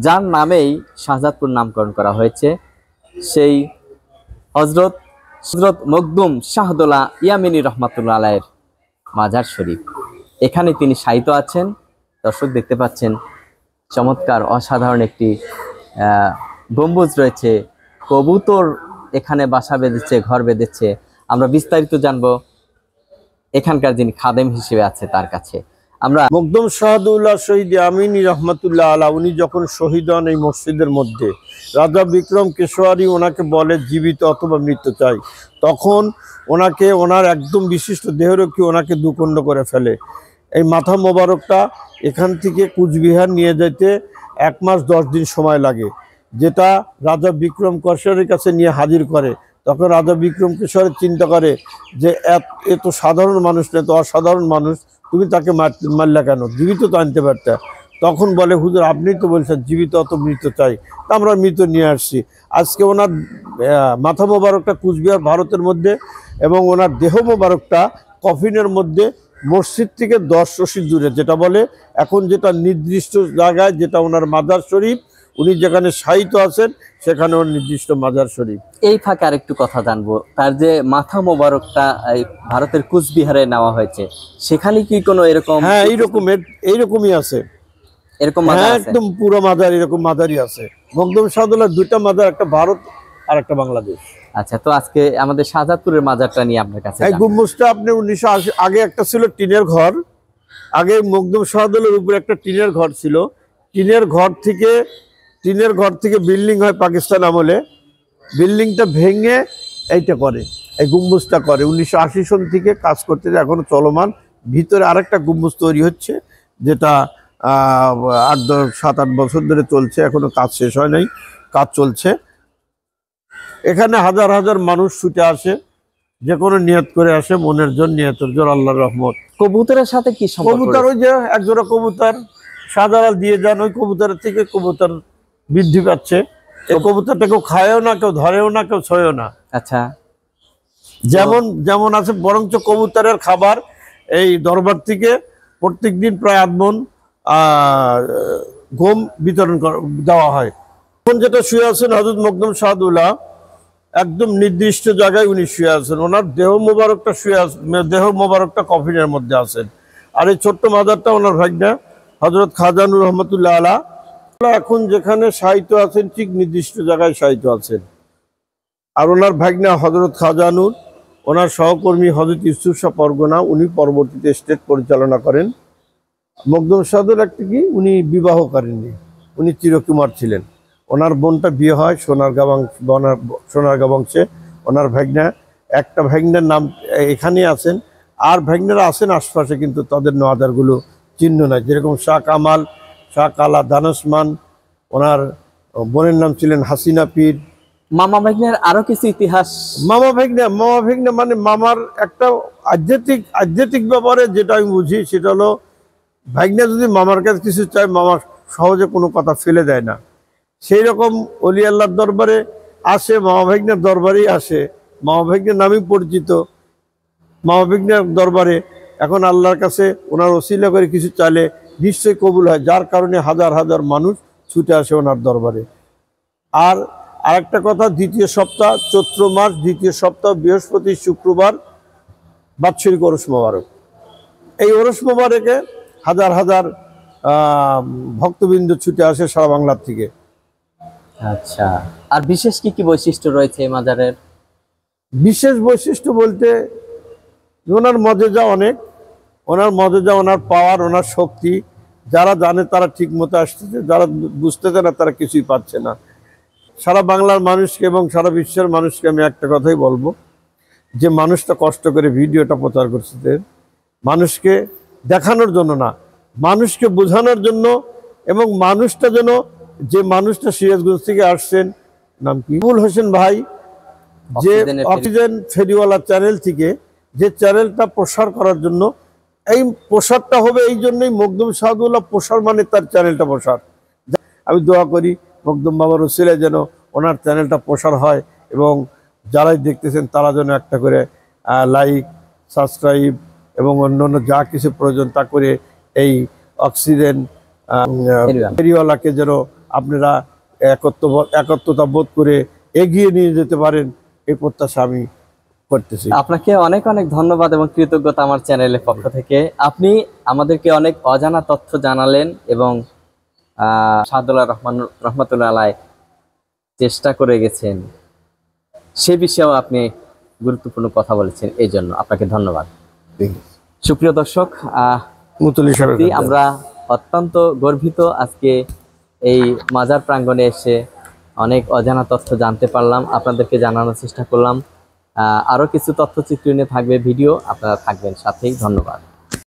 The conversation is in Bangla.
যার নামেই শাহজাদপুর নামকরণ করা হয়েছে, সেই হজরত হজরত মখদুম শাহদোলা ইয়ামিনী রহমাতুল্লাহ আলাইহির মাজার শরীফ। এখানে তিনি শায়িত আছেন। দর্শক দেখতে পাচ্ছেন চমৎকার অসাধারণ একটি গম্বুজ রয়েছে, কবুতর এখানে বাসা বেঁধেছে, ঘর বেঁধেছে। আমরা বিস্তারিত জানবো এখানকার যিনি খাদেম হিসেবে আছে তার কাছে। আমরা মখদুম শাহদুল্লাহ শহীদ ইয়ামিনী রহমাতুল্লাহ আলাহ উনি যখন শহীদ হন এই মসজিদের মধ্যে, রাজা বিক্রম কেশোয়ারি ওনাকে বলে জীবিত অথবা মৃত চাই। তখন ওনাকে ওনার একদম বিশিষ্ট দেহরক্ষী ওনাকে দুখণ্ড করে ফেলে। এই মাথা মোবারকটা এখান থেকে কুচবিহার নিয়ে যেতে 1 মাস 10 দিন সময় লাগে, যেটা রাজা বিক্রম কেশোয়ারির কাছে নিয়ে হাজির করে। তখন রাজা বিক্রম কেশোয়ারি চিন্তা করে যে এত সাধারণ মানুষ না, এত অসাধারণ মানুষ, তুমি তাকে মারলে কেন, জীবিত তো আনতে পারতে। তখন বলে হুজুর আপনি তো বলছেন জীবিত অত মৃত চাই, তা আমরা মৃত নিয়ে আসছি। আজকে ওনার মাথা মোবারকটা কুচবিহার ভারতের মধ্যে এবং ওনার দেহ মোবারকটা কফিনের মধ্যে মসজিদ থেকে 10 রশি দূরে, যেটা বলে এখন যেটা নির্দিষ্ট জায়গায়, যেটা ওনার মাজার শরীফ, উনি যেখানে শায়িত আছেন সেখানে ওর নির্দিষ্ট মাজার শরীফ। এই ফাঁকে আরেকটু কথা জানবো, তার যে মাথা মোবারকটা ভারতের কুচবিহারে নেওয়া হয়েছে, সেখানে কি কোনো এরকম? হ্যাঁ, এইরকমই আছে, এরকম একদম পুরো মাজার এরকম মাজারই আছে। মখদুম শাহদুল্লাহর 2টা মাজার, একটা ভারত আর একটা বাংলাদেশ। আচ্ছা, তো আজকে আমাদের শাহজাদপুরের মাজারটা নিয়ে আপনার কাছে। এই গম্বুজটা আপনি 1980 আগে একটা ছিল টিনের ঘর, আগে মখদুম শাহদুল্লাহর উপরে একটা টিনের ঘর ছিল। টিনের ঘর থেকে বিল্ডিং হয় পাকিস্তান আমলে, বিল্ডিংটা ভেঙে এইটা করে, এই গম্বুজটা করে 1980 সন থেকে কাজ করতে, এখনো চলমান। ভিতরে আরেকটা গম্বুজ তৈরি হচ্ছে, যেটা 7-8 বছর ধরে চলছে, এখনো কাজ শেষ হয় নাই, কাজ চলছে। এখানে হাজার হাজার মানুষ ছুটে আসে, যে কোনো নিয়ত করে আসে, মনের জোর নিয়তের জোর, আল্লাহর রহমত। কবুতরের সাথে কি সম্পর্ক? কবুতর ওই যে একজোড়া কবুতর শাহজালাল দিয়ে যান, ওই কবুতরের থেকে কবুতর বৃদ্ধি পাচ্ছে। এই কবুতরটা কেউ খায়ও না, কেউ ধরেও না, কেউ ছয়ও না। আচ্ছা, যেমন আছে, বরঞ্চ কবুতরের খাবার এই দরবার থেকে প্রত্যেকদিন প্রায় 8 মণ গম বিতরণ দেওয়া হয়। এখন যেটা শুয়ে আছেন হযরত মখদুম শাহদুল্লাহ, একদম নির্দিষ্ট জায়গায় উনি শুয়ে আছেন। ওনার দেহ মোবারকটা কফিনের মধ্যে আছেন। আর এই ছোট্ট মাজারটা ওনার ভাগ্না হযরত খাজানুর রহমতুল্লাহ আলাহ এখন যেখানে শায়িত আছেন, ঠিক নির্দিষ্ট জায়গায় শায়িত আছেন। আর ওনার ভাগ্না হযরত খাজানুর, ওনার সহকর্মী হযরত ইউসুফ শাহ পরগনা, উনি পরবর্তীতে স্টেট পরিচালনা করেন। মখদুম শাহদুল্লাহ একটা কি, উনি বিবাহ করেননি, উনি চিরকুমার ছিলেন। ওনার বোনটা বিয়ে হয় সোনারগাঁ বংশে। ওনার ভাগ্না, একটা ভাগ্নার নাম এখানেই আছেন, আর ভাগ্নারা আছেন আশপাশে, কিন্তু তাদের নামগুলো চিহ্ন নাই। যেরকম শাহ কামাল, শাহ কালা দানসমান, ওনার বোনের নাম ছিলেন হাসিনা পীর। মামা ভাগ্নের আরো কিছু ইতিহাস। মামা ভাগ্না মানে মামার একটা আধ্যাত্মিক ব্যাপারে যেটা আমি বুঝি, সেটা হলো ভাগ্না যদি মামার কাছে কিছু চায়, মামা সহজে কোনো কথা ফেলে দেয় না। সেই রকম অলি আল্লাহর দরবারে আসে, মামা ভাগ্নের দরবারেই আসে, মামা ভাগ্নের নামেই পরিচিত। মামা ভাগ্নের দরবারে এখন আল্লাহর কাছে ওনার ওসিলা করে কিছু চাইলে নিশ্চয়ই কবুল হয়, যার কারণে হাজার হাজার মানুষ ছুটে আসে ওনার দরবারে। আর আরেকটা কথা, 2য় সপ্তাহ চৈত্র মাস, 2য় সপ্তাহ বৃহস্পতি শুক্রবার বাৎসরিক ওরস মোবারক। এই ওরস মোবারকে হাজার হাজার ভক্তবৃন্দ ছুটে আসে সারা বাংলার থেকে। আচ্ছা, আর বিশেষ কি কি বৈশিষ্ট্য রয়েছে এই মাজারের? বিশেষ বৈশিষ্ট্য বলতে ওনার মজেজা অনেক, ওনার পাওয়ার, ওনার শক্তি, যারা জানে তারা ঠিক মতো আসতেছে, যারা বুঝতেছে না তারা কিছুই পাচ্ছে না। সারা বাংলার মানুষকে এবং সারা বিশ্বের মানুষকে আমি একটা কথাই বলবো, যে মানুষটা কষ্ট করে ভিডিওটা প্রচার করছে মানুষকে দেখানোর জন্য না, মানুষকে বোঝানোর জন্য, এবং মানুষটা যেন, যে মানুষটা সিরাজগঞ্জ থেকে আসছেন, নাম কি, আবুল হোসেন ভাই, যে অক্সিজেন ফেরিওয়ালা চ্যানেল থেকে, যে চ্যানেলটা প্রসার করার জন্য, এই প্রসারটা হবে এই জন্যই মখদুম শাহদুল্লাহ প্রসার মানে তার চ্যানেলটা প্রসার। আমি দোয়া করি মখদুম বাবার ওসিলায় যেন ওনার চ্যানেলটা প্রসার হয়, এবং যারাই দেখতেছেন তারা যেন একটা করে লাইক, সাবস্ক্রাইব এবং অন্যান্য যা কিছু প্রয়োজন তা করে এই অক্সিজেন ফেরিওয়ালাকে যেন আপনারা একত্রতা বোধ করে এগিয়ে নিয়ে যেতে পারেন, এই প্রত্যাশা আমি করতেছি। আপনাকে অনেক অনেক ধন্যবাদ এবং কৃতজ্ঞতা আমার চ্যানেলের পক্ষ থেকে। আপনি আমাদেরকে অনেক অজানা তথ্য জানালেন এবং শাহদুল্লাহ রহমাতুল্লাহ আলাইহ চেষ্টা করে গেছেন সে বিষয়েও আপনি গুরুত্বপূর্ণ কথা বলেছেন, এই জন্য আপনাকে ধন্যবাদ। সুপ্রিয় দর্শক, সত্যি আমরা অত্যন্ত গর্বিত আজকে এই মাজার প্রাঙ্গণে এসে অনেক অজানা তথ্য জানতে পারলাম, আপনাদেরকে জানানোর চেষ্টা করলাম। আরো কিছু তথ্যচিত্র নিয়ে থাকবে ভিডিও, আপনারা থাকবেন সাথেই। ধন্যবাদ।